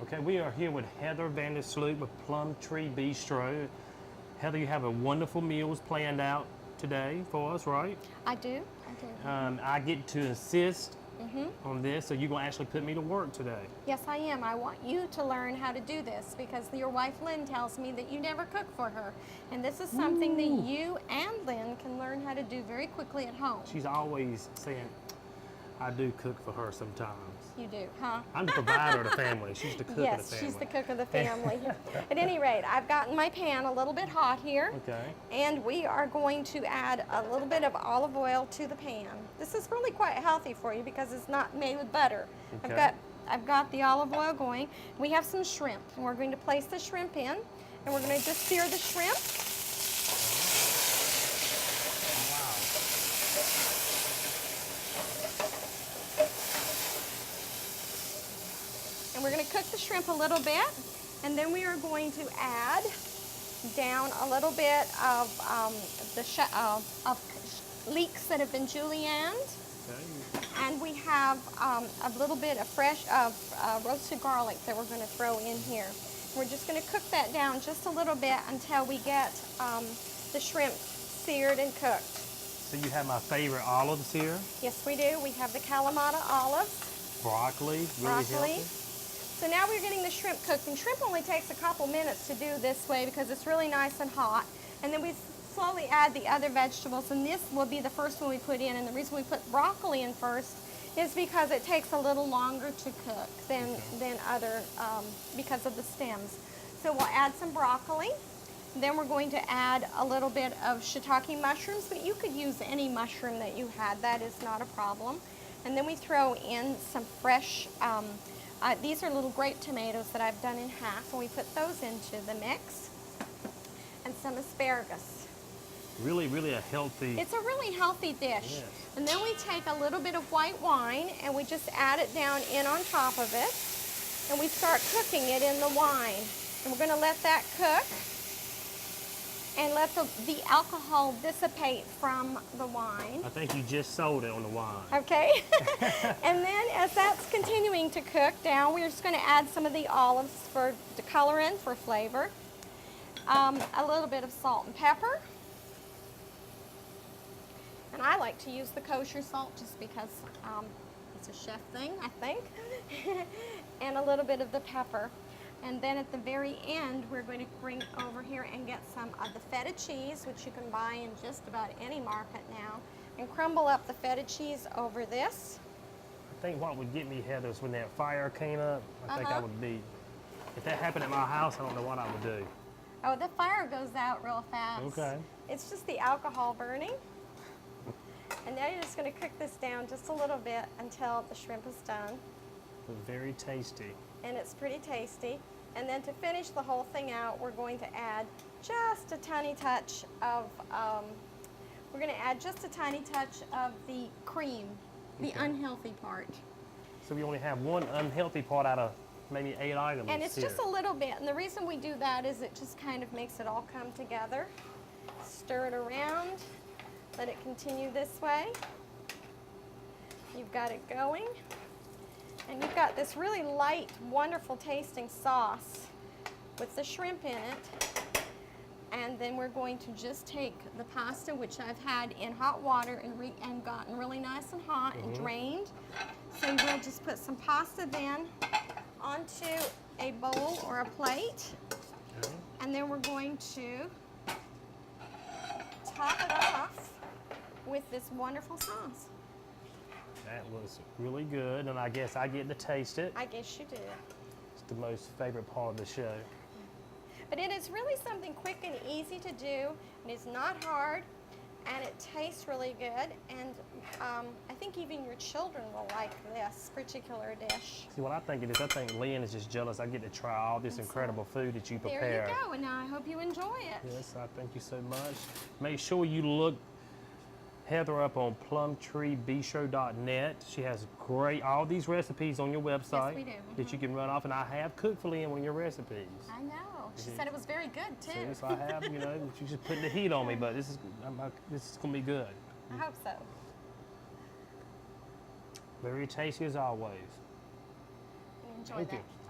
Okay, we are here with Heather Vandersloot with Plum Tree Bistro. Heather, you have a wonderful meals planned out today for us, right? I do. I get to assist on this, so you're going to actually put me to work today. Yes, I am. I want you to learn how to do this because your wife Lynn tells me that you never cook for her. And this is something that you and Lynn can learn how to do very quickly at home. She's always saying, I do cook for her sometimes. You do, huh? I'm the provider of the family. She's the cook of the family. Yes, she's the cook of the family. At any rate, I've gotten my pan a little bit hot here. Okay. And we are going to add a little bit of olive oil to the pan. This is really quite healthy for you because it's not made with butter. Okay. I've got the olive oil going. We have some shrimp, and we're going to place the shrimp in, and we're going to just sear the shrimp. And we're going to cook the shrimp a little bit, and then we are going to add down a little bit of leeks that have been julienned, Okay. and we have a little bit of fresh roasted garlic that we're going to throw in here. We're just going to cook that down just a little bit until we get the shrimp seared and cooked. So you have my favorite olives here. Yes, we do. We have the Kalamata olives. Broccoli, really Broccoli. healthy. So now we're getting the shrimp cooked, and shrimp only takes a couple minutes to do this way because it's really nice and hot. And then we slowly add the other vegetables, and this will be the first one we put in. And the reason we put broccoli in first is because it takes a little longer to cook than other, because of the stems. So we'll add some broccoli. Then we're going to add a little bit of shiitake mushrooms, but you could use any mushroom that you had. That is not a problem. And then we throw in some fresh, these are little grape tomatoes that I've done in half, and we put those into the mix. And some asparagus. Really, really a healthy. It's a really healthy dish. Yes. And then we take a little bit of white wine and we just add it down in on top of it. And we start cooking it in the wine. And we're going to let that cook and let the alcohol dissipate from the wine. I think you just sold it on the wine. Okay. And then as that's continuing to cook down, we're just going to add some of the olives to color in for flavor. A little bit of salt and pepper. And I like to use the kosher salt just because it's a chef thing, I think. And a little bit of the pepper. And then at the very end, we're going to bring over here and get some of the feta cheese, which you can buy in just about any market now, and crumble up the feta cheese over this. I think what would get me, Heather, is when that fire came up. I think I would be, if that happened at my house, I don't know what I would do. Oh, the fire goes out real fast. Okay. It's just the alcohol burning. And now you're just going to cook this down just a little bit until the shrimp is done. But very tasty. And it's pretty tasty. And then to finish the whole thing out, we're going to add just a tiny touch of, the cream, the unhealthy part. So we only have one unhealthy part out of maybe 8 items. And it's here. just a little bit. And the reason we do that is it just kind of makes it all come together. Stir it around. Let it continue this way. You've got it going. And you've got this really light, wonderful tasting sauce with the shrimp in it. And then we're going to just take the pasta, which I've had in hot water and gotten really nice and hot and drained. So we'll just put some pasta then onto a bowl or a plate. Okay. And then we're going to top it off with this wonderful sauce. That was really good, and I guess I get to taste it. I guess you did. It's the most favorite part of the show. But it is really something quick and easy to do. It is not hard, and it tastes really good. And I think even your children will like this particular dish. See, what I think it is, I think Lynn is just jealous. I get to try all this incredible food that you prepare. There you go, and now I hope you enjoy it. Yes, I thank you so much. Make sure you look Heather up on plumtreebistro.net. She has all these recipes on your website Yes, we do. that you can run off, and I have cooked for Lynn one of your recipes. I know. She said it was very good too. See, so I have, she's just putting the heat on me, but this is going to be good. I hope so. Very tasty as always. Enjoy Thank that. you.